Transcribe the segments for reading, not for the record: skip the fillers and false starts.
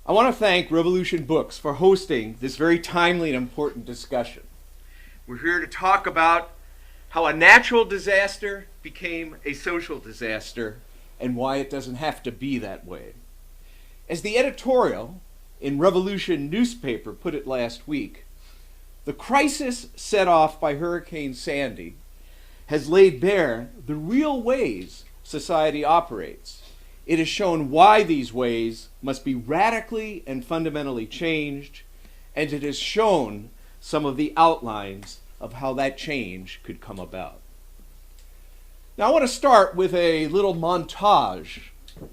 I want to thank Revolution Books for hosting this very timely and important discussion. We're here to talk about how a natural disaster became a social disaster and why it doesn't have to be that way. As the editorial in Revolution newspaper put it last week, the crisis set off by Hurricane Sandy has laid bare the real ways society operates. It has shown why these ways must be radically and fundamentally changed, and it has shown some of the outlines of how that change could come about. Now I want to start with a little montage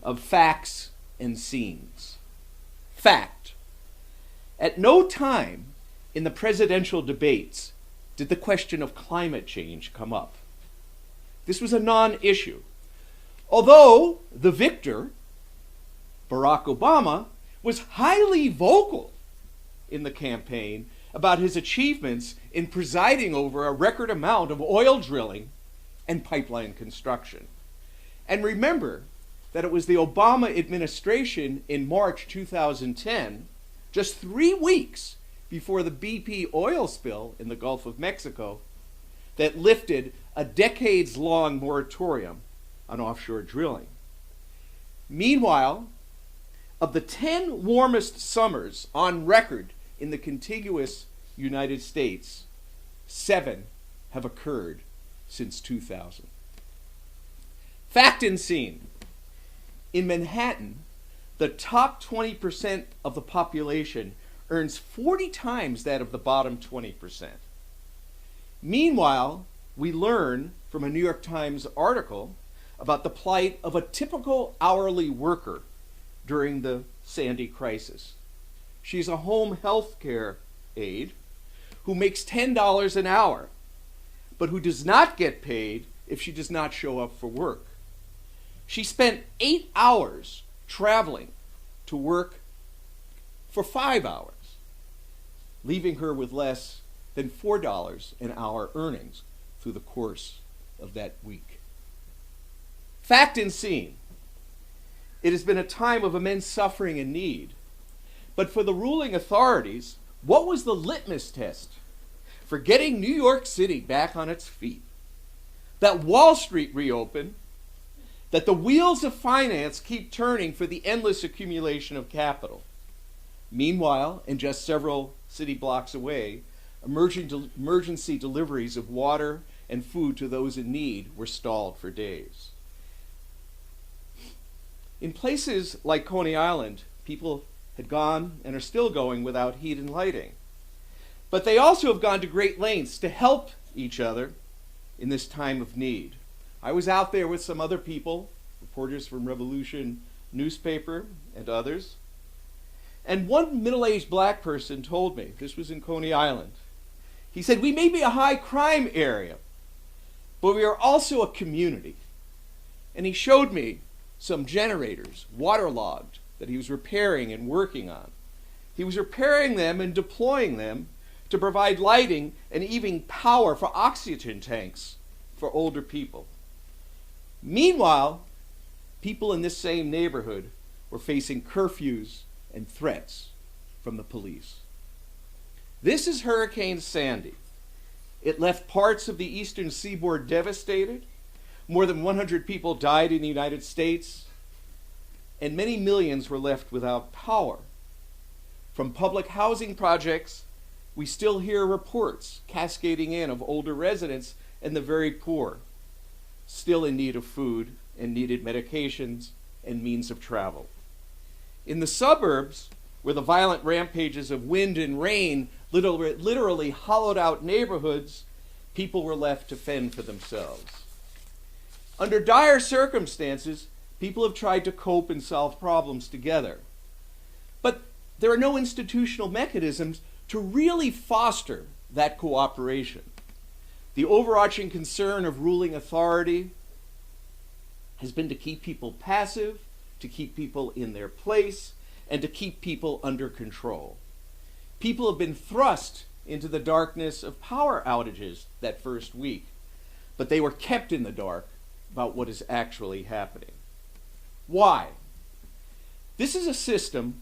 of facts and scenes. Fact: at no time in the presidential debates did the question of climate change come up. This was a non-issue. Although the victor, Barack Obama, was highly vocal in the campaign about his achievements in presiding over a record amount of oil drilling and pipeline construction. And remember that it was the Obama administration in March 2010, just 3 weeks before the BP oil spill in the Gulf of Mexico, that lifted a decades-long moratorium on offshore drilling. Meanwhile, of the 10 warmest summers on record in the contiguous United States, 7 have occurred since 2000. Fact and scene: in Manhattan, the top 20% of the population earns 40 times that of the bottom 20%. Meanwhile, we learn from a New York Times article about the plight of a typical hourly worker during the Sandy crisis. She's a home health care aide who makes $10 an hour, but who does not get paid if she does not show up for work. She spent 8 hours traveling to work for 5 hours, leaving her with less than $4 an hour earnings through the course of that week. Fact and scene: it has been a time of immense suffering and need, but for the ruling authorities, what was the litmus test for getting New York City back on its feet? That Wall Street reopen, that the wheels of finance keep turning for the endless accumulation of capital. Meanwhile, and just several city blocks away, emergency deliveries of water and food to those in need were stalled for days. In places like Coney Island, people had gone and are still going without heat and lighting. But they also have gone to great lengths to help each other in this time of need. I was out there with some other people, reporters from Revolution newspaper and others. And one middle-aged black person told me, this was in Coney Island, he said, "We may be a high crime area, but we are also a community." And he showed me some generators, waterlogged, that he was repairing and working on. He was repairing them and deploying them to provide lighting and even power for oxygen tanks for older people. Meanwhile, people in this same neighborhood were facing curfews and threats from the police. This is Hurricane Sandy. It left parts of the eastern seaboard devastated. More than 100 people died in the United States, and many millions were left without power. From public housing projects, we still hear reports cascading in of older residents and the very poor, still in need of food and needed medications and means of travel. In the suburbs, where the violent rampages of wind and rain literally hollowed out neighborhoods, people were left to fend for themselves. Under dire circumstances, people have tried to cope and solve problems together. But there are no institutional mechanisms to really foster that cooperation. The overarching concern of ruling authority has been to keep people passive, to keep people in their place, and to keep people under control. People have been thrust into the darkness of power outages that first week, but they were kept in the dark about what is actually happening. Why? This is a system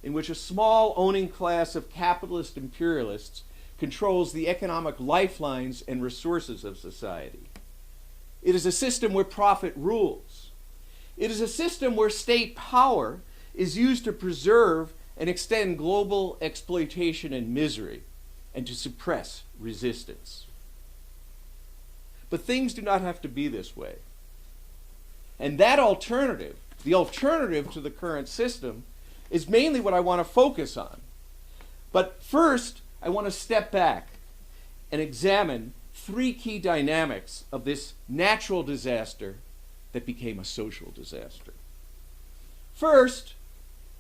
in which a small owning class of capitalist imperialists controls the economic lifelines and resources of society. It is a system where profit rules. It is a system where state power is used to preserve and extend global exploitation and misery, and to suppress resistance. But things do not have to be this way. And that alternative, the alternative to the current system, is mainly what I want to focus on. But first, I want to step back and examine three key dynamics of this natural disaster that became a social disaster. First,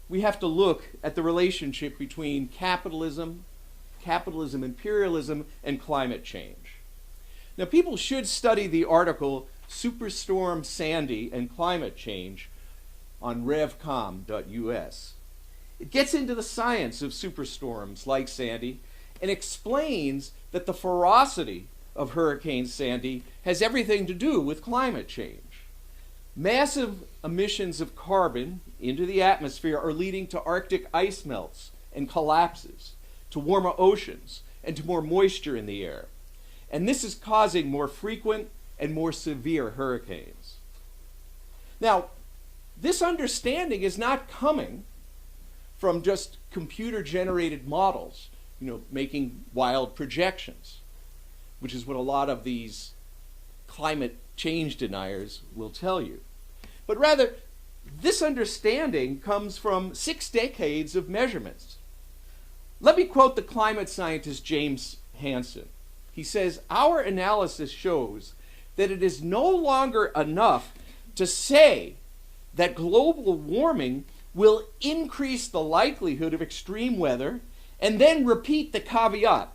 we have to look at the relationship between capitalism, imperialism, and climate change. Now, people should study the article Superstorm Sandy and Climate Change on revcom.us. It gets into the science of superstorms like Sandy and explains that the ferocity of Hurricane Sandy has everything to do with climate change. Massive emissions of carbon into the atmosphere are leading to Arctic ice melts and collapses, to warmer oceans, and to more moisture in the air. And this is causing more frequent and more severe hurricanes. Now, this understanding is not coming from just computer-generated models, making wild projections, which is what a lot of these climate change deniers will tell you. But rather, this understanding comes from 6 decades of measurements. Let me quote the climate scientist James Hansen. He says, "Our analysis shows that it is no longer enough to say that global warming will increase the likelihood of extreme weather and then repeat the caveat,"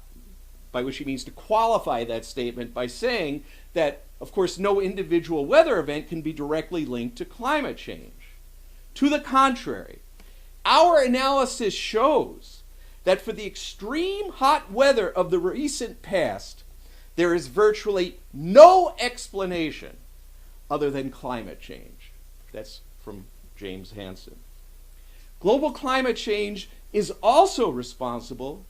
by which he means to qualify that statement by saying that, of course, no individual weather event can be directly linked to climate change. To the contrary, our analysis shows that for the extreme hot weather of the recent past, there is virtually no explanation other than climate change. That's from James Hansen. Global climate change is also responsible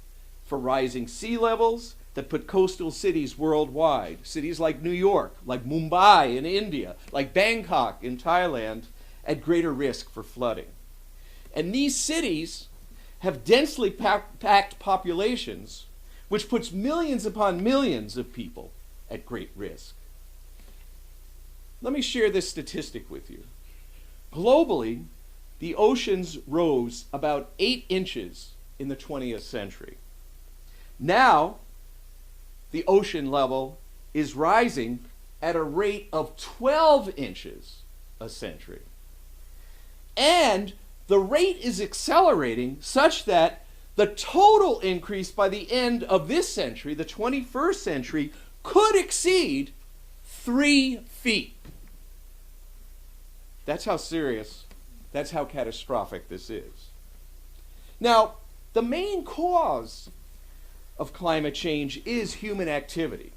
for rising sea levels that put coastal cities worldwide, cities like New York, like Mumbai in India, like Bangkok in Thailand, at greater risk for flooding. And these cities have densely packed populations, which puts millions upon millions of people at great risk. Let me share this statistic with you. Globally, the oceans rose about 8 inches in the 20th century. Now, the ocean level is rising at a rate of 12 inches a century. And the rate is accelerating such that the total increase by the end of this century, the 21st century, could exceed 3 feet. That's how serious, that's how catastrophic this is. Now, the main cause of climate change is human activity.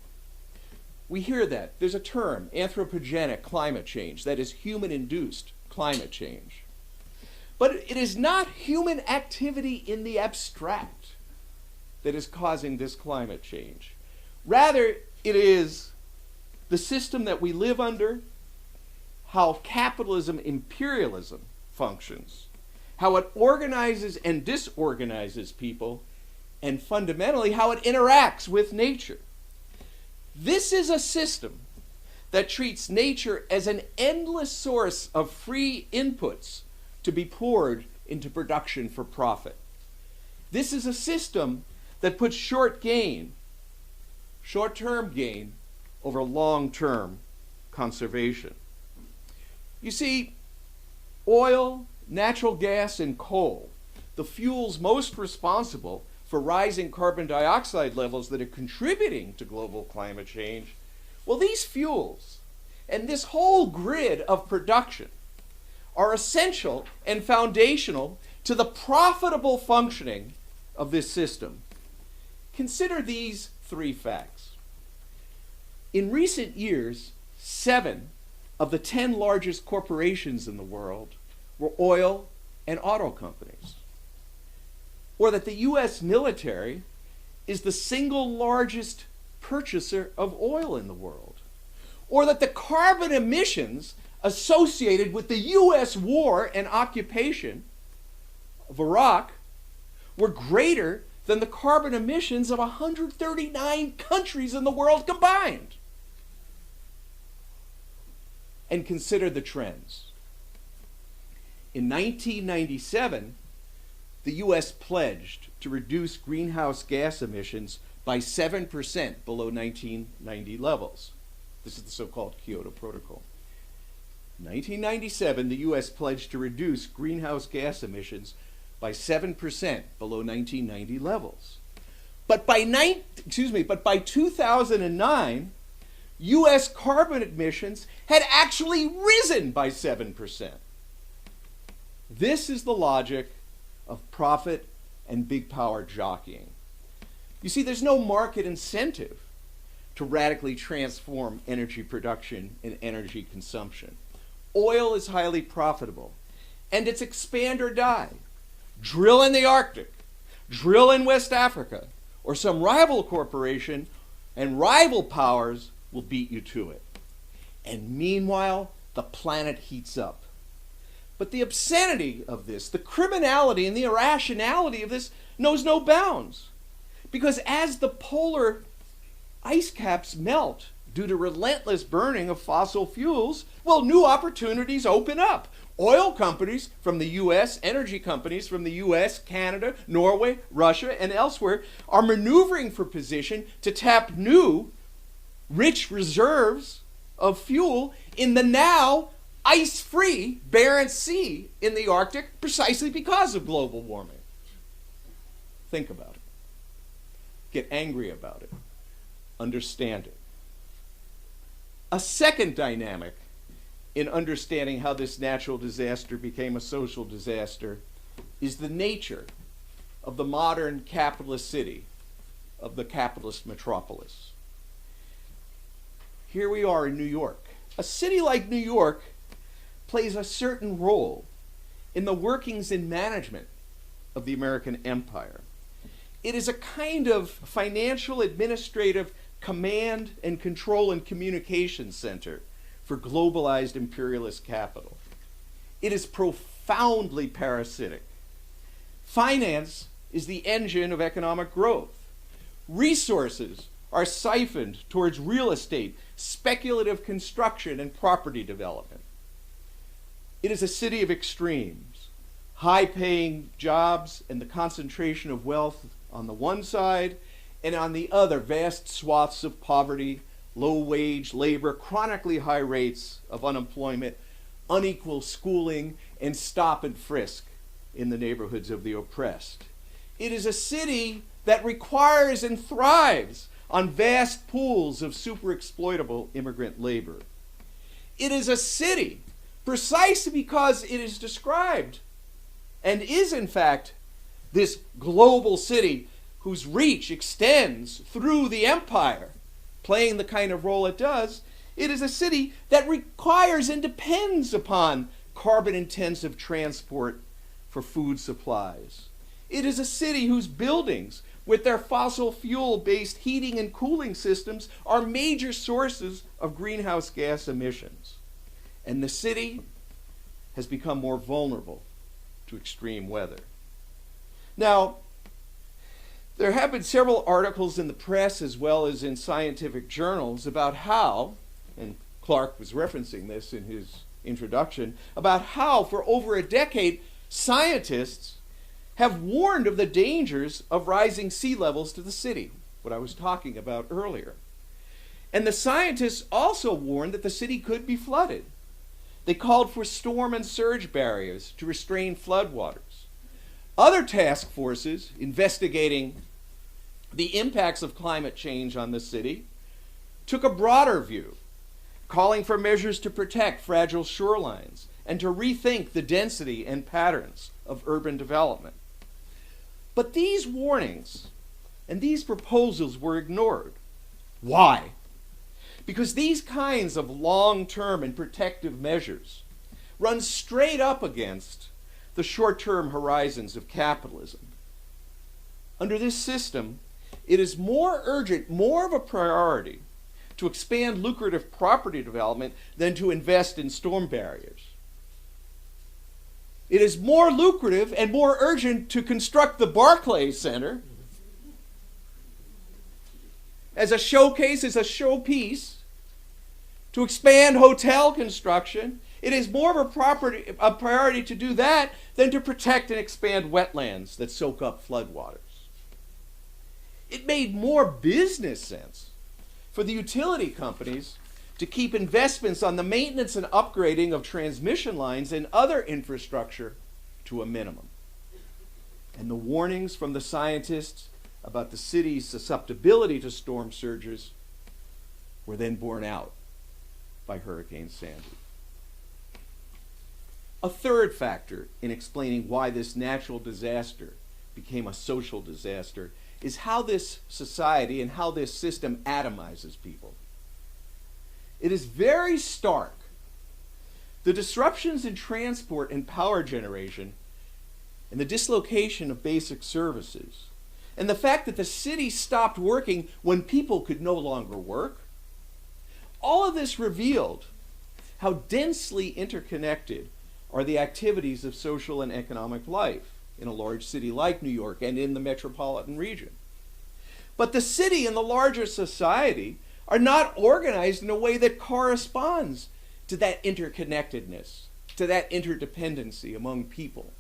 We hear that. There's a term, anthropogenic climate change, that is human-induced climate change. But it is not human activity in the abstract that is causing this climate change. Rather, it is the system that we live under, how capitalism, imperialism functions, how it organizes and disorganizes people, and fundamentally how it interacts with nature. This is a system that treats nature as an endless source of free inputs to be poured into production for profit. This is a system that puts short-term gain over long-term conservation. You see, oil, natural gas, and coal, the fuels most responsible for rising carbon dioxide levels that are contributing to global climate change, well, these fuels and this whole grid of production are essential and foundational to the profitable functioning of this system. Consider these 3 facts. In recent years, 7 of the 10 largest corporations in the world were oil and auto companies. or that the U.S. military is the single largest purchaser of oil in the world, or that the carbon emissions associated with the U.S. war and occupation of Iraq were greater than the carbon emissions of 139 countries in the world combined. And consider the trends. In 1997, the U.S. pledged to reduce greenhouse gas emissions by 7% below 1990 levels. This is the so-called Kyoto Protocol. In 1997, the U.S. pledged to reduce greenhouse gas emissions by 7% below 1990 levels. But by 2009, U.S. carbon emissions had actually risen by 7%. This is the logic of profit and big power jockeying. You see, there's no market incentive to radically transform energy production and energy consumption. Oil is highly profitable, and it's expand or die. Drill in the Arctic, drill in West Africa, or some rival corporation and rival powers will beat you to it. And meanwhile, the planet heats up. But the obscenity of this, the criminality and the irrationality of this knows no bounds. Because as the polar ice caps melt due to relentless burning of fossil fuels, well, new opportunities open up. Oil companies from the U.S., energy companies from the U.S., Canada, Norway, Russia, and elsewhere are maneuvering for position to tap new, rich reserves of fuel in the now ice-free Barents Sea in the Arctic precisely because of global warming. Think about it. Get angry about it. Understand it. A second dynamic in understanding how this natural disaster became a social disaster is the nature of the modern capitalist city, of the capitalist metropolis. Here we are in New York. A city like New York plays a certain role in the workings and management of the American empire. It is a kind of financial, administrative command and control and communication center for globalized imperialist capital. It is profoundly parasitic. Finance is the engine of economic growth. Resources are siphoned towards real estate, speculative construction, and property development. It is a city of extremes, high-paying jobs and the concentration of wealth on the one side, and on the other, vast swaths of poverty, low-wage labor, chronically high rates of unemployment, unequal schooling, and stop and frisk in the neighborhoods of the oppressed. It is a city that requires and thrives on vast pools of super-exploitable immigrant labor. It is a city, precisely because it is described and is in fact this global city whose reach extends through the empire, playing the kind of role it does. It is a city that requires and depends upon carbon-intensive transport for food supplies. It is a city whose buildings, with their fossil fuel-based heating and cooling systems, are major sources of greenhouse gas emissions. And the city has become more vulnerable to extreme weather. Now, there have been several articles in the press as well as in scientific journals about how, and Clark was referencing this in his introduction, about how for over a decade scientists have warned of the dangers of rising sea levels to the city, what I was talking about earlier. And the scientists also warned that the city could be flooded. They called for storm and surge barriers to restrain floodwaters. Other task forces investigating the impacts of climate change on the city took a broader view, calling for measures to protect fragile shorelines and to rethink the density and patterns of urban development. But these warnings and these proposals were ignored. Why? Because these kinds of long-term and protective measures run straight up against the short-term horizons of capitalism. Under this system, it is more urgent, more of a priority to expand lucrative property development than to invest in storm barriers. It is more lucrative and more urgent to construct the Barclays Center as a showcase, as a showpiece, to expand hotel construction. It is more of a priority to do that than to protect and expand wetlands that soak up floodwaters. It made more business sense for the utility companies to keep investments on the maintenance and upgrading of transmission lines and other infrastructure to a minimum. And the warnings from the scientists about the city's susceptibility to storm surges were then borne out by Hurricane Sandy. A third factor in explaining why this natural disaster became a social disaster is how this society and how this system atomizes people. It is very stark. The disruptions in transport and power generation and the dislocation of basic services and the fact that the city stopped working when people could no longer work, all of this revealed how densely interconnected are the activities of social and economic life in a large city like New York and in the metropolitan region. But the city and the larger society are not organized in a way that corresponds to that interconnectedness, to that interdependency among people.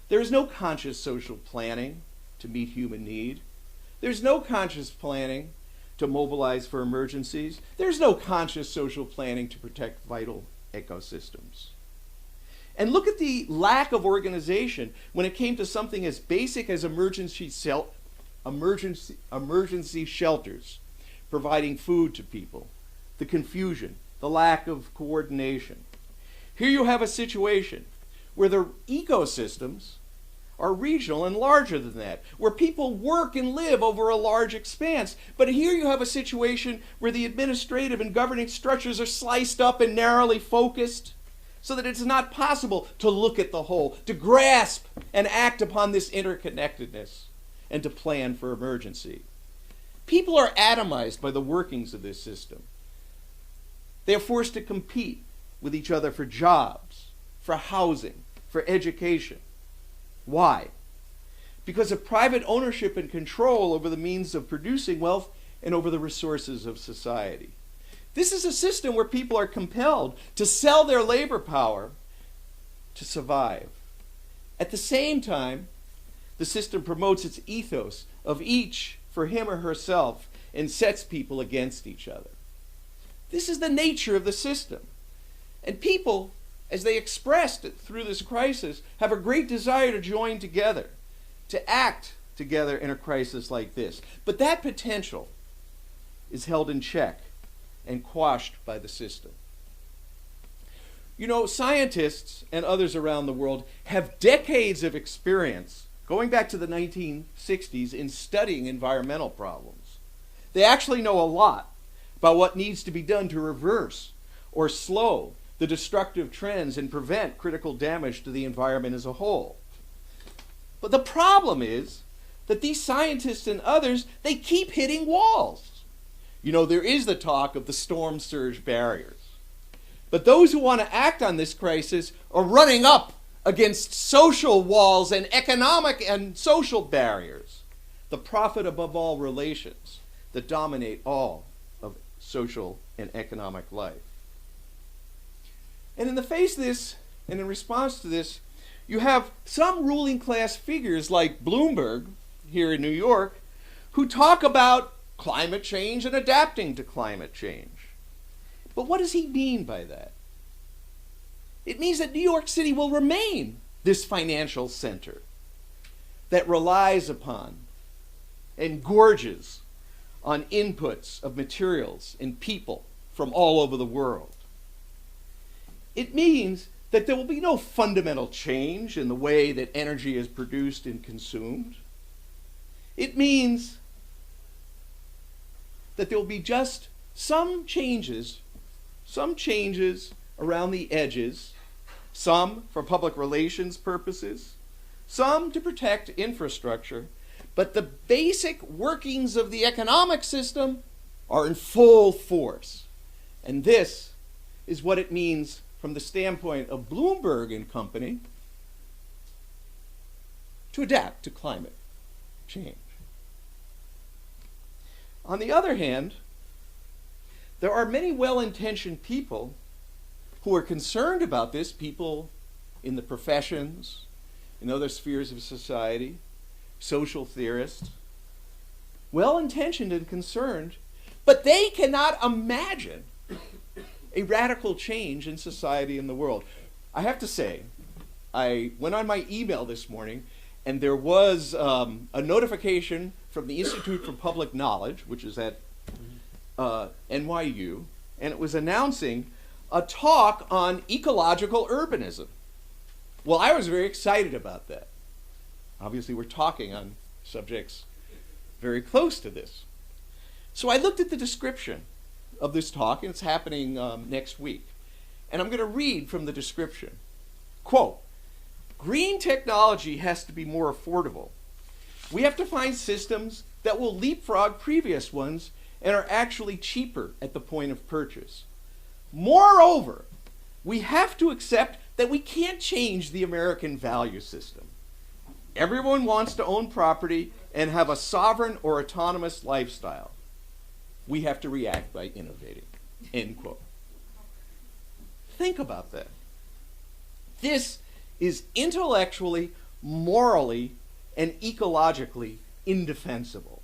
There is no conscious social planning to meet human need. There's no conscious planning to mobilize for emergencies. There's no conscious social planning to protect vital ecosystems. And look at the lack of organization when it came to something as basic as emergency shelters, providing food to people, the confusion, the lack of coordination. Here you have a situation where the ecosystems are regional and larger than that, where people work and live over a large expanse. But here you have a situation where the administrative and governing structures are sliced up and narrowly focused, so that it's not possible to look at the whole, to grasp and act upon this interconnectedness, and to plan for emergency. People are atomized by the workings of this system. They are forced to compete with each other for jobs, for housing, for education. Why? Because of private ownership and control over the means of producing wealth and over the resources of society. This is a system where people are compelled to sell their labor power to survive. At the same time, the system promotes its ethos of each for him or herself and sets people against each other. This is the nature of the system. And people, as they expressed it through this crisis, have a great desire to join together, to act together in a crisis like this. But that potential is held in check and quashed by the system. You know, scientists and others around the world have decades of experience, going back to the 1960s, in studying environmental problems. They actually know a lot about what needs to be done to reverse or slow the destructive trends and prevent critical damage to the environment as a whole. But the problem is that these scientists and others, they keep hitting walls. You know, there is the talk of the storm surge barriers. But those who want to act on this crisis are running up against social walls and economic and social barriers, the profit above all relations that dominate all of social and economic life. And in the face of this, and in response to this, you have some ruling class figures like Bloomberg here in New York who talk about climate change and adapting to climate change. But what does he mean by that? It means that New York City will remain this financial center that relies upon and gorges on inputs of materials and people from all over the world. It means that there will be no fundamental change in the way that energy is produced and consumed. It means that there will be just some changes around the edges, some for public relations purposes, some to protect infrastructure, but the basic workings of the economic system are in full force. And this is what it means from the standpoint of Bloomberg and company to adapt to climate change. On the other hand, there are many well-intentioned people who are concerned about this, people in the professions, in other spheres of society, social theorists, well-intentioned and concerned, but they cannot imagine a radical change in society and the world. I have to say, I went on my email this morning, and there was a notification from the Institute for Public Knowledge, which is at NYU, and it was announcing a talk on ecological urbanism. Well, I was very excited about that. Obviously, we're talking on subjects very close to this. So I looked at the description of this talk, and it's happening next week. And I'm going to read from the description. Quote, "Green technology has to be more affordable. We have to find systems that will leapfrog previous ones and are actually cheaper at the point of purchase. Moreover, we have to accept that we can't change the American value system. Everyone wants to own property and have a sovereign or autonomous lifestyle. We have to react by innovating." End quote. Think about that. This is intellectually, morally, and ecologically indefensible.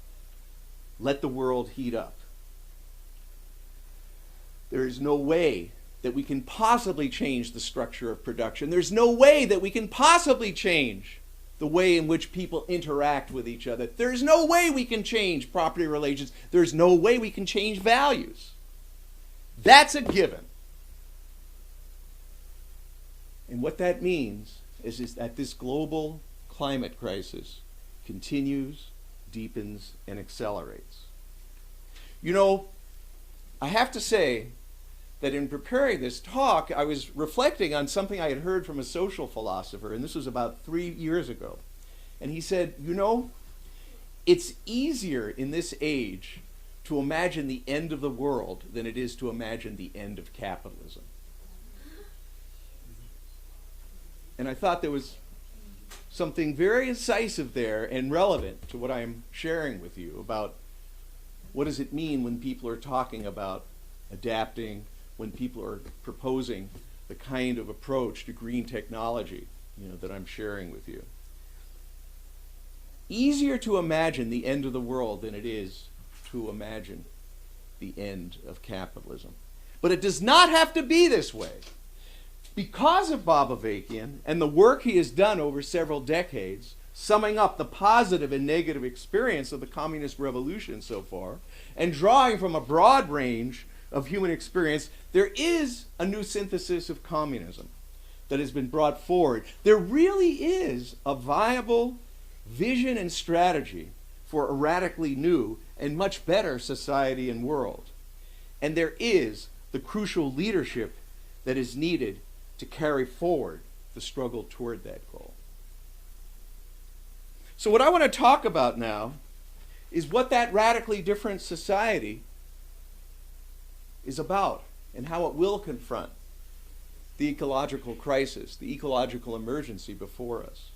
Let the world heat up. There is no way that we can possibly change the structure of production. There's no way that we can possibly change the way in which people interact with each other. There's no way we can change property relations. There's no way we can change values. That's a given. And what that means is that this global climate crisis continues, deepens, and accelerates. You know, I have to say that in preparing this talk, I was reflecting on something I had heard from a social philosopher, and this was about 3 years ago. And he said, you know, it's easier in this age to imagine the end of the world than it is to imagine the end of capitalism. And I thought there was something very incisive there and relevant to what I'm sharing with you about what does it mean when people are talking about adapting, when people are proposing the kind of approach to green technology, that I'm sharing with you. Easier to imagine the end of the world than it is to imagine the end of capitalism. But it does not have to be this way. Because of Bob Avakian and the work he has done over several decades, summing up the positive and negative experience of the communist revolution so far, and drawing from a broad range of human experience, there is a new synthesis of communism that has been brought forward. There really is a viable vision and strategy for a radically new and much better society and world. And there is the crucial leadership that is needed to carry forward the struggle toward that goal. So what I want to talk about now is what that radically different society is about and how it will confront the ecological crisis, the ecological emergency before us.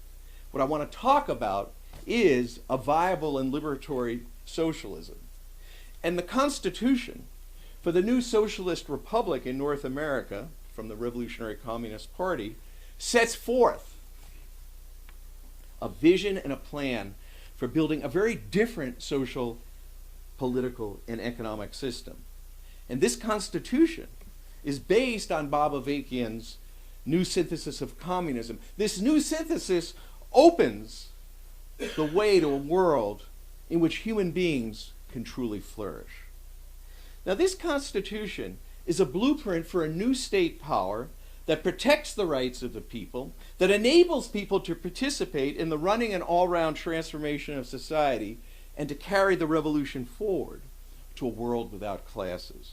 What I want to talk about is a viable and liberatory socialism. And the Constitution for the new socialist republic in North America, from the Revolutionary Communist Party, sets forth a vision and a plan for building a very different social, political, and economic system. And this Constitution is based on Bob Avakian's new synthesis of communism. This new synthesis opens the way to a world in which human beings can truly flourish. Now, this Constitution is a blueprint for a new state power that protects the rights of the people, that enables people to participate in the running and all-round transformation of society, and to carry the revolution forward to a world without classes.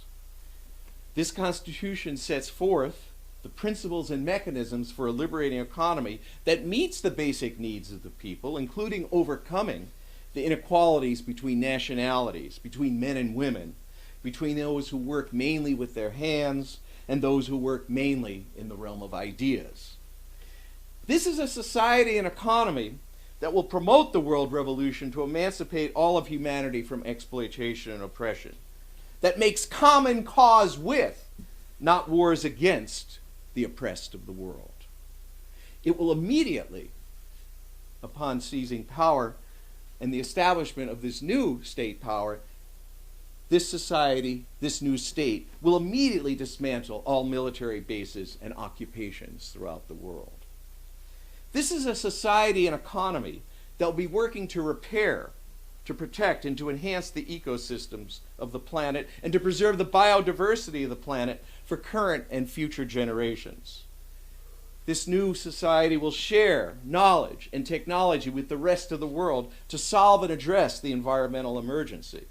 This Constitution sets forth the principles and mechanisms for a liberating economy that meets the basic needs of the people, including overcoming the inequalities between nationalities, between men and women, between those who work mainly with their hands and those who work mainly in the realm of ideas. This is a society and economy that will promote the world revolution to emancipate all of humanity from exploitation and oppression, that makes common cause with, not wars against, the oppressed of the world. It will immediately, upon seizing power and the establishment of this new state power, this society, this new state, will immediately dismantle all military bases and occupations throughout the world. This is a society and economy that will be working to repair, to protect, and to enhance the ecosystems of the planet and to preserve the biodiversity of the planet for current and future generations. This new society will share knowledge and technology with the rest of the world to solve and address the environmental emergency.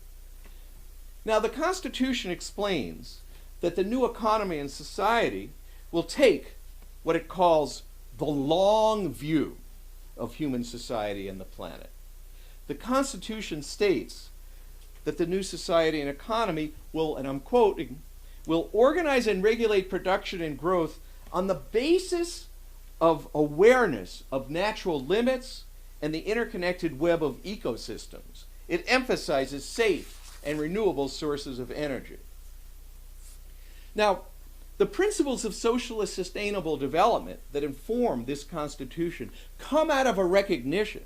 Now, the Constitution explains that the new economy and society will take what it calls the long view of human society and the planet. The Constitution states that the new society and economy will, and I'm quoting, will organize and regulate production and growth on the basis of awareness of natural limits and the interconnected web of ecosystems. It emphasizes safe and renewable sources of energy. Now, the principles of socialist sustainable development that inform this Constitution come out of a recognition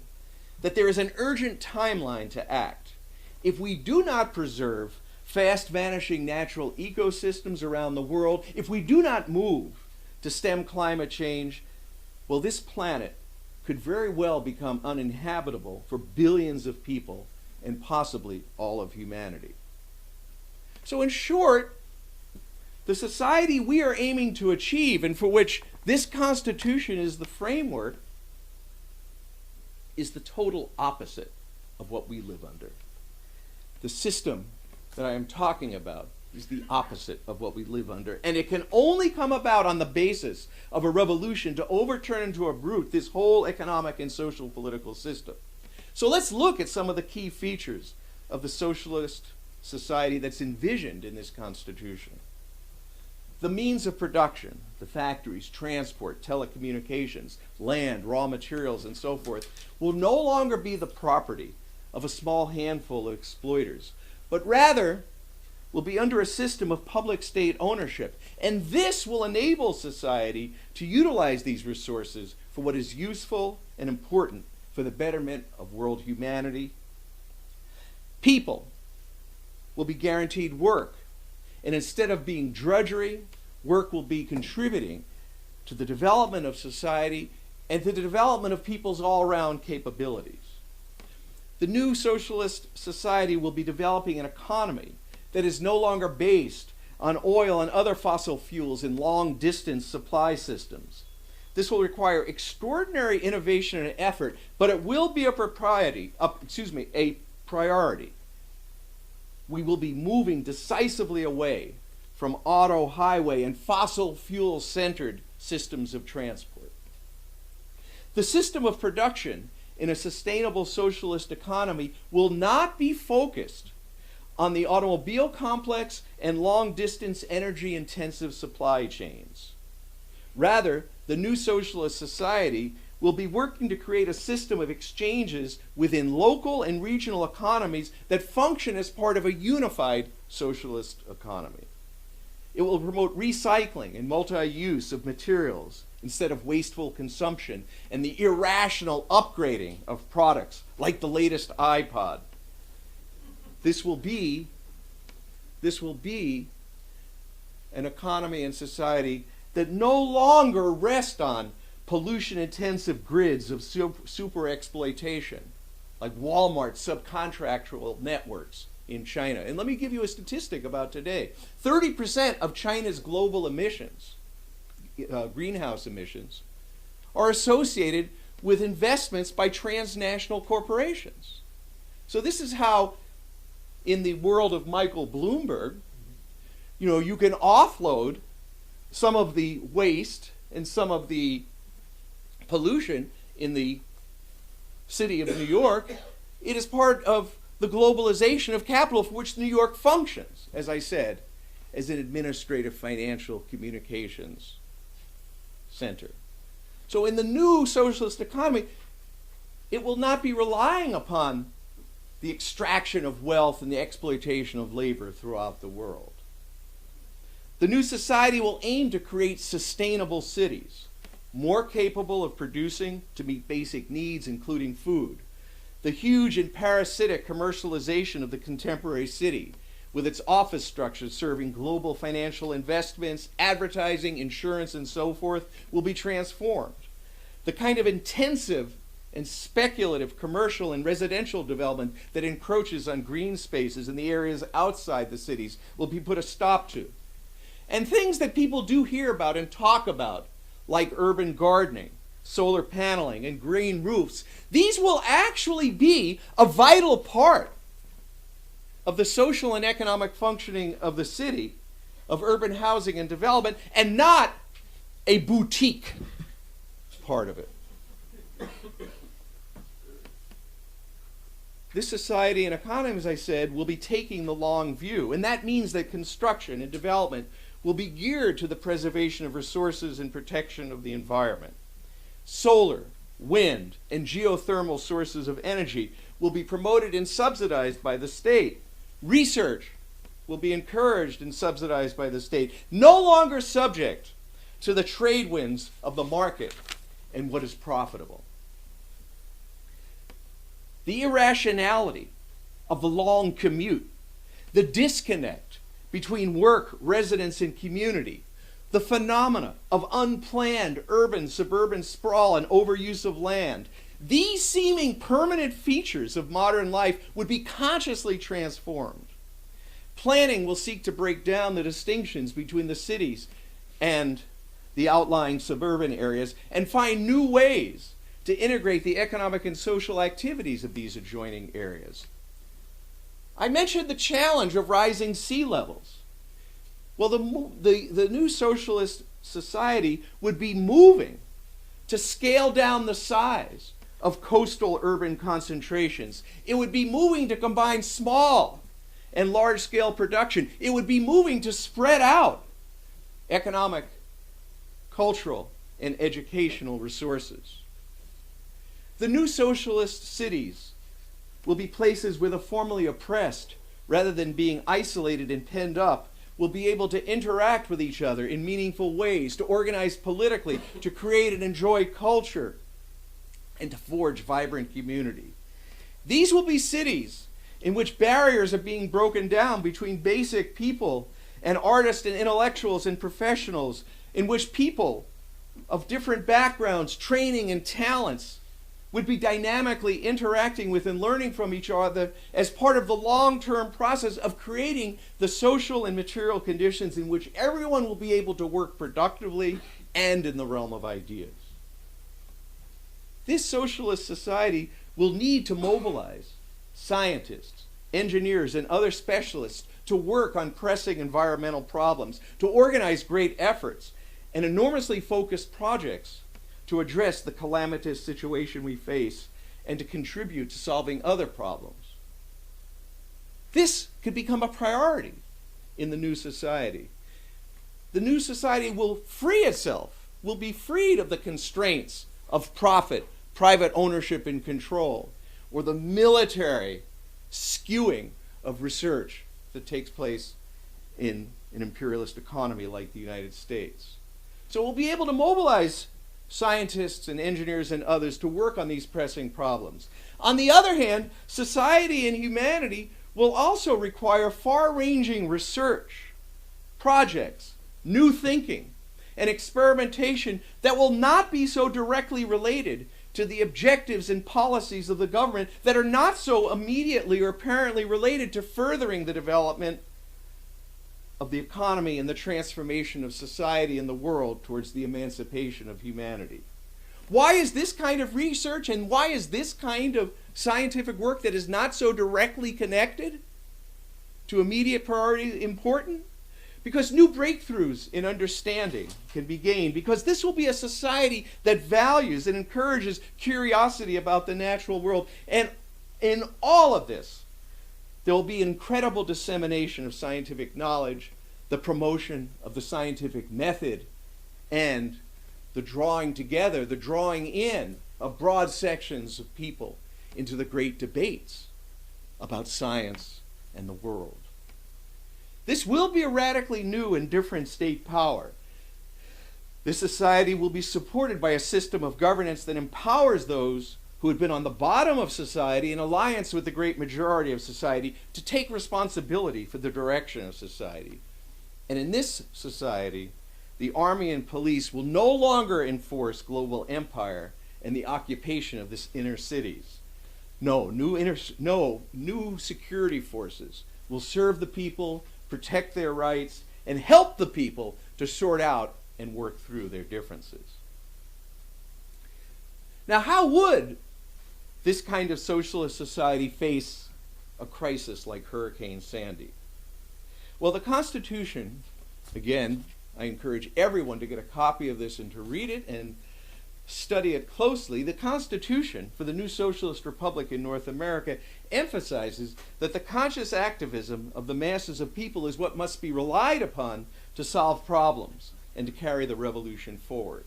that there is an urgent timeline to act. If we do not preserve fast vanishing natural ecosystems around the world, if we do not move to stem climate change, well, this planet could very well become uninhabitable for billions of people and possibly all of humanity. So in short, the society we are aiming to achieve and for which this Constitution is the framework is the total opposite of what we live under. The system that I am talking about is the opposite of what we live under, and it can only come about on the basis of a revolution to overturn and to uproot this whole economic and social political system. So let's look at some of the key features of the socialist society that's envisioned in this Constitution. The means of production, the factories, transport, telecommunications, land, raw materials, and so forth, will no longer be the property of a small handful of exploiters, but rather will be under a system of public state ownership. And this will enable society to utilize these resources for what is useful and important for the betterment of world humanity. People will be guaranteed work, and instead of being drudgery, work will be contributing to the development of society and to the development of people's all-around capabilities. The new socialist society will be developing an economy that is no longer based on oil and other fossil fuels in long-distance supply systems. This will require extraordinary innovation and effort, but it will be a priority. We will be moving decisively away from auto, highway, and fossil fuel-centered systems of transport. The system of production in a sustainable socialist economy will not be focused on the automobile complex and long-distance energy-intensive supply chains. Rather, the new socialist society will be working to create a system of exchanges within local and regional economies that function as part of a unified socialist economy. It will promote recycling and multi-use of materials instead of wasteful consumption and the irrational upgrading of products like the latest iPod. This will be an economy and society that no longer rest on pollution-intensive grids of super exploitation, like Walmart's subcontractual networks in China. And let me give you a statistic about today. 30% of China's global emissions, greenhouse emissions, are associated with investments by transnational corporations. So this is how, in the world of Michael Bloomberg, you can offload some of the waste and some of the pollution in the city of New York, it is part of the globalization of capital for which New York functions, as I said, as an administrative, financial, communications center. So in the new socialist economy, it will not be relying upon the extraction of wealth and the exploitation of labor throughout the world. The new society will aim to create sustainable cities, more capable of producing to meet basic needs, including food. The huge and parasitic commercialization of the contemporary city, with its office structures serving global financial investments, advertising, insurance, and so forth, will be transformed. The kind of intensive and speculative commercial and residential development that encroaches on green spaces in the areas outside the cities will be put a stop to. And things that people do hear about and talk about, like urban gardening, solar paneling, and green roofs, these will actually be a vital part of the social and economic functioning of the city, of urban housing and development, and not a boutique part of it. This society and economy, as I said, will be taking the long view, and that means that construction and development will be geared to the preservation of resources and protection of the environment. Solar, wind, and geothermal sources of energy will be promoted and subsidized by the state. Research will be encouraged and subsidized by the state, no longer subject to the trade winds of the market and what is profitable. The irrationality of the long commute, the disconnect between work, residence, and community, the phenomena of unplanned urban, suburban sprawl and overuse of land, these seeming permanent features of modern life would be consciously transformed. Planning will seek to break down the distinctions between the cities and the outlying suburban areas and find new ways to integrate the economic and social activities of these adjoining areas. I mentioned the challenge of rising sea levels. Well, the new socialist society would be moving to scale down the size of coastal urban concentrations. It would be moving to combine small and large-scale production. It would be moving to spread out economic, cultural, and educational resources. The new socialist cities will be places where the formerly oppressed, rather than being isolated and penned up, will be able to interact with each other in meaningful ways, to organize politically, to create and enjoy culture, and to forge vibrant community. These will be cities in which barriers are being broken down between basic people and artists and intellectuals and professionals, in which people of different backgrounds, training, and talents would be dynamically interacting with and learning from each other as part of the long-term process of creating the social and material conditions in which everyone will be able to work productively and in the realm of ideas. This socialist society will need to mobilize scientists, engineers, and other specialists to work on pressing environmental problems, to organize great efforts and enormously focused projects to address the calamitous situation we face and to contribute to solving other problems. This could become a priority in the new society. The new society will free itself, will be freed of the constraints of profit, private ownership and control, or the military skewing of research that takes place in an imperialist economy like the United States. So we'll be able to mobilize scientists and engineers and others to work on these pressing problems. On the other hand, society and humanity will also require far-ranging research, projects, new thinking, and experimentation that will not be so directly related to the objectives and policies of the government, that are not so immediately or apparently related to furthering the development of the economy and the transformation of society and the world towards the emancipation of humanity. Why is this kind of research and why is this kind of scientific work that is not so directly connected to immediate priority important? because new breakthroughs in understanding can be gained, because this will be a society that values and encourages curiosity about the natural world. And in all of this, there will be incredible dissemination of scientific knowledge, the promotion of the scientific method, and the drawing together, the drawing in of broad sections of people into the great debates about science and the world. This will be a radically new and different state power. This society will be supported by a system of governance that empowers those who had been on the bottom of society in alliance with the great majority of society to take responsibility for the direction of society. And in this society, the army and police will no longer enforce global empire and the occupation of this inner cities. No, new security forces will serve the people, protect their rights, and help the people to sort out and work through their differences. Now, how would this kind of socialist society face a crisis like Hurricane Sandy? Well, the Constitution, again, I encourage everyone to get a copy of this and to read it and study it closely. The Constitution for the new socialist republic in North America emphasizes that the conscious activism of the masses of people is what must be relied upon to solve problems and to carry the revolution forward.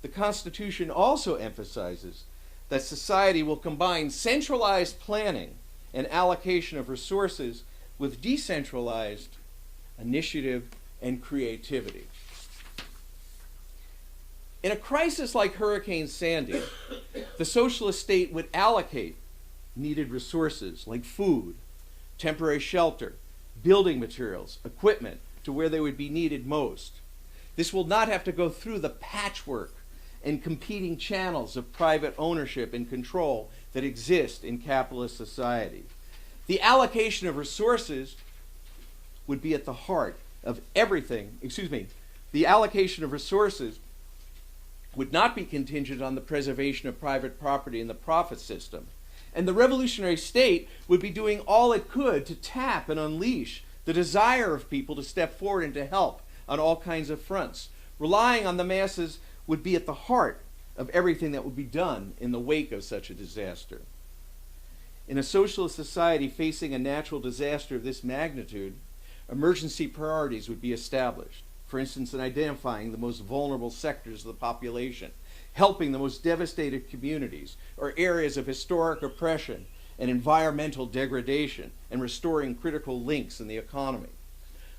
The Constitution also emphasizes that society will combine centralized planning and allocation of resources with decentralized initiative and creativity. In a crisis like Hurricane Sandy, the socialist state would allocate needed resources like food, temporary shelter, building materials, equipment to where they would be needed most. This will not have to go through the patchwork and competing channels of private ownership and control that exist in capitalist society. The allocation of resources would be at the heart of everything. The allocation of resources would not be contingent on the preservation of private property and the profit system. And the revolutionary state would be doing all it could to tap and unleash the desire of people to step forward and to help on all kinds of fronts. Relying on the masses would be at the heart of everything that would be done in the wake of such a disaster. In a socialist society facing a natural disaster of this magnitude, emergency priorities would be established. For instance, in identifying the most vulnerable sectors of the population, helping the most devastated communities or areas of historic oppression and environmental degradation, and restoring critical links in the economy.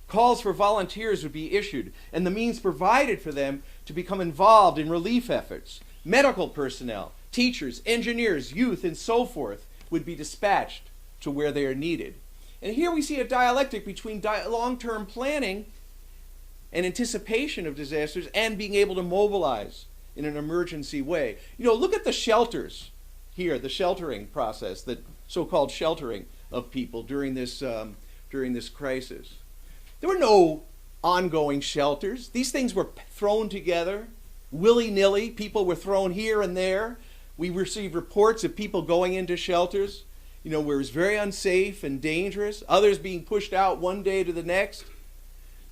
Calls for volunteers would be issued, and the means provided for them to become involved in relief efforts. Medical personnel, teachers, engineers, youth, and so forth would be dispatched to where they are needed. And here we see a dialectic between long-term planning and anticipation of disasters and being able to mobilize in an emergency way. Look at the shelters here, the sheltering process, the so-called sheltering of people during this crisis. There were no ongoing shelters. These things were thrown together willy-nilly. People were thrown here and there. We received reports of people going into shelters, where it was very unsafe and dangerous, others being pushed out one day to the next.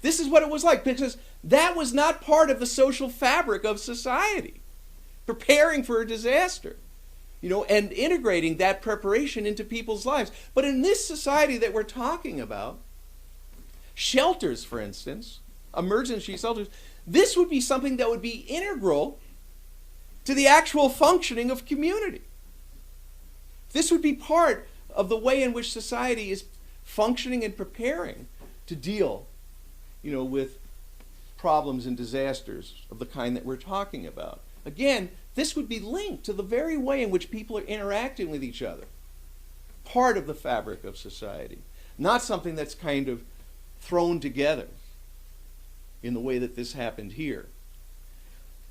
This is what it was like, because that was not part of the social fabric of society. Preparing for a disaster, and integrating that preparation into people's lives. But in this society that we're talking about, shelters, for instance, emergency shelters, this would be something that would be integral to the actual functioning of community. This would be part of the way in which society is functioning and preparing to deal with problems and disasters of the kind that we're talking about. Again, this would be linked to the very way in which people are interacting with each other. Part of the fabric of society. Not something that's kind of thrown together in the way that this happened here.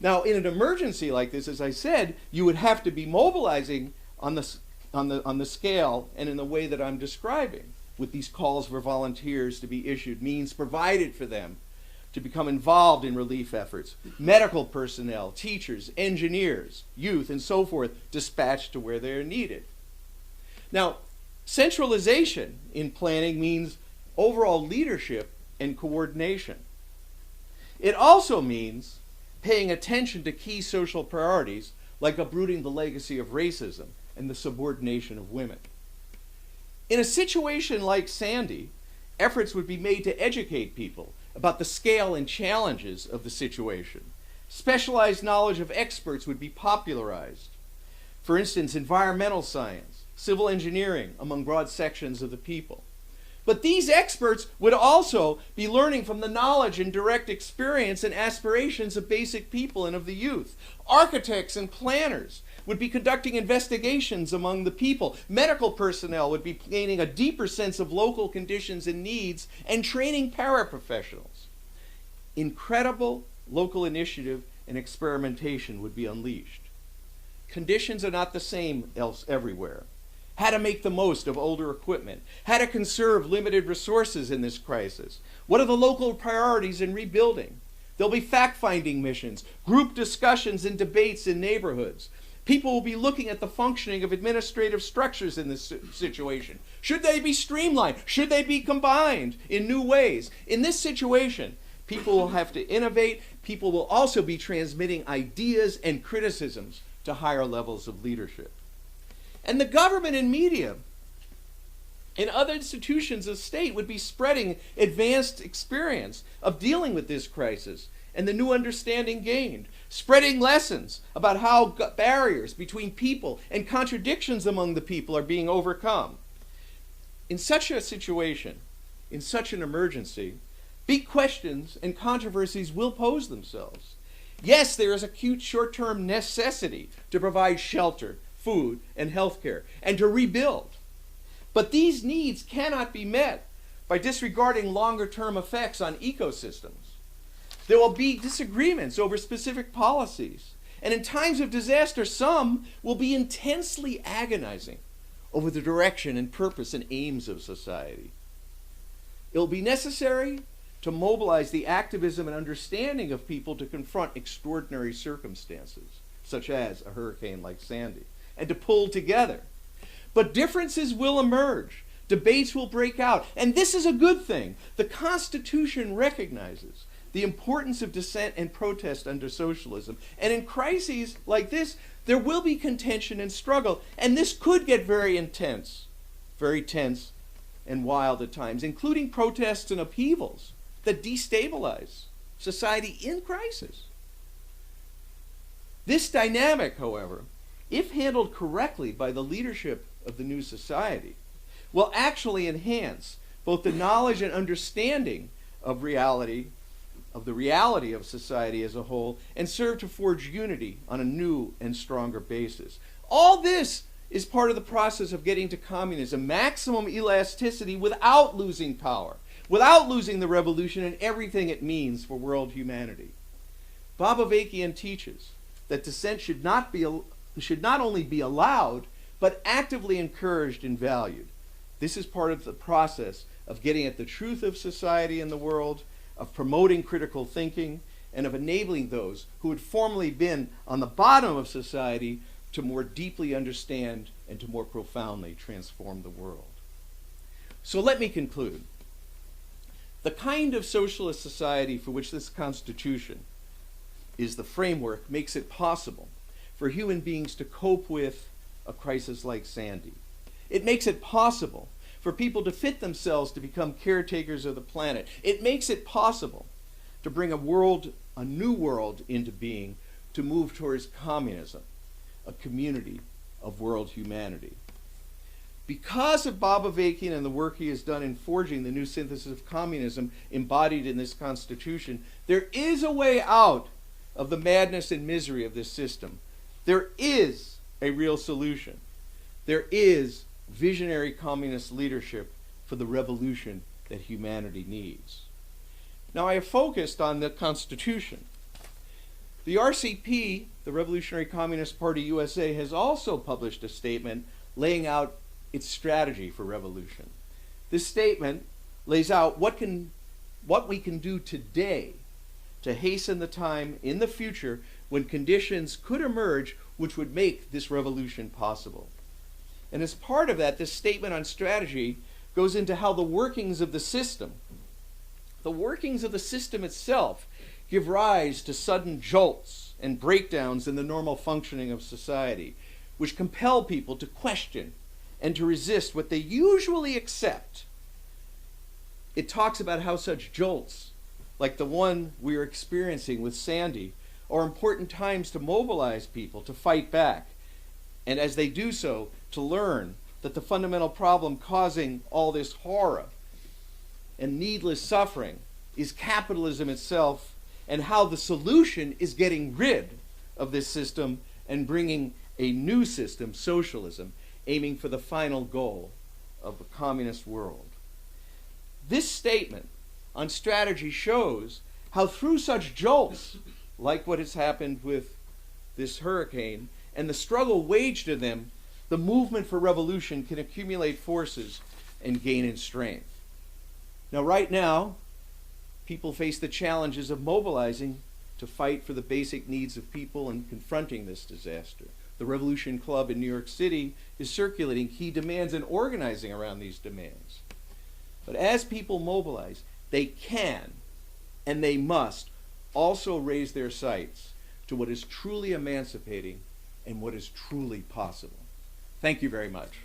Now, in an emergency like this, as I said, you would have to be mobilizing on the scale and in the way that I'm describing, with these calls for volunteers to be issued, means provided for them to become involved in relief efforts, medical personnel, teachers, engineers, youth, and so forth, dispatched to where they are needed. Now, centralization in planning means overall leadership and coordination. It also means paying attention to key social priorities like uprooting the legacy of racism and the subordination of women. In a situation like Sandy, efforts would be made to educate people about the scale and challenges of the situation. Specialized knowledge of experts would be popularized. For instance, environmental science, civil engineering among broad sections of the people. But these experts would also be learning from the knowledge and direct experience and aspirations of basic people and of the youth. Architects and planners would be conducting investigations among the people. Medical personnel would be gaining a deeper sense of local conditions and needs and training paraprofessionals. Incredible local initiative and experimentation would be unleashed. Conditions are not the same everywhere. How to make the most of older equipment, how to conserve limited resources in this crisis. What are the local priorities in rebuilding? There'll be fact-finding missions, group discussions and debates in neighborhoods. People will be looking at the functioning of administrative structures in this situation. Should they be streamlined? Should they be combined in new ways? In this situation, people will have to innovate. People will also be transmitting ideas and criticisms to higher levels of leadership. And the government and media and other institutions of state would be spreading advanced experience of dealing with this crisis and the new understanding gained, spreading lessons about how barriers between people and contradictions among the people are being overcome. In such a situation, in such an emergency, big questions and controversies will pose themselves. Yes, there is acute short-term necessity to provide shelter, food, and health care, and to rebuild. But these needs cannot be met by disregarding longer-term effects on ecosystems. There will be disagreements over specific policies, and in times of disaster, some will be intensely agonizing over the direction and purpose and aims of society. It will be necessary to mobilize the activism and understanding of people to confront extraordinary circumstances, such as a hurricane like Sandy, and to pull together. But differences will emerge. Debates will break out. And this is a good thing. The Constitution recognizes the importance of dissent and protest under socialism. And in crises like this, there will be contention and struggle. And this could get very intense, very tense and wild at times, including protests and upheavals that destabilize society in crisis. This dynamic, however, if handled correctly by the leadership of the new society, will actually enhance both the knowledge and understanding of reality, of the reality of society as a whole, and serve to forge unity on a new and stronger basis. All this is part of the process of getting to communism, maximum elasticity without losing power, without losing the revolution and everything it means for world humanity. Bobavakian teaches that dissent should not only be allowed, but actively encouraged and valued. This is part of the process of getting at the truth of society and the world, of promoting critical thinking, and of enabling those who had formerly been on the bottom of society to more deeply understand and to more profoundly transform the world. So let me conclude. The kind of socialist society for which this Constitution is the framework makes it possible for human beings to cope with a crisis like Sandy. It makes it possible for people to fit themselves to become caretakers of the planet. It makes it possible to bring a new world into being, to move towards communism, a community of world humanity. Because of Bobavakian and the work he has done in forging the new synthesis of communism embodied in this Constitution, there is a way out of the madness and misery of this system. There is a real solution. There is visionary communist leadership for the revolution that humanity needs. Now, I have focused on the Constitution. The RCP, the Revolutionary Communist Party USA, has also published a statement laying out its strategy for revolution. This statement lays out what we can do today to hasten the time in the future when conditions could emerge which would make this revolution possible. And as part of that, this statement on strategy goes into how the workings of the system the workings of the system itself give rise to sudden jolts and breakdowns in the normal functioning of society, which compel people to question and to resist what they usually accept. It talks about how such jolts, like the one we are experiencing with Sandy, are important times to mobilize people to fight back, and as they do so, to learn that the fundamental problem causing all this horror and needless suffering is capitalism itself, and how the solution is getting rid of this system and bringing a new system, socialism, aiming for the final goal of a communist world. This statement on strategy shows how through such jolts, like what has happened with this hurricane, and the struggle waged in them, the movement for revolution can accumulate forces and gain in strength. Now, right now, people face the challenges of mobilizing to fight for the basic needs of people and confronting this disaster. The Revolution Club in New York City is circulating key demands and organizing around these demands. But as people mobilize, they can and they must also raise their sights to what is truly emancipating and what is truly possible. Thank you very much.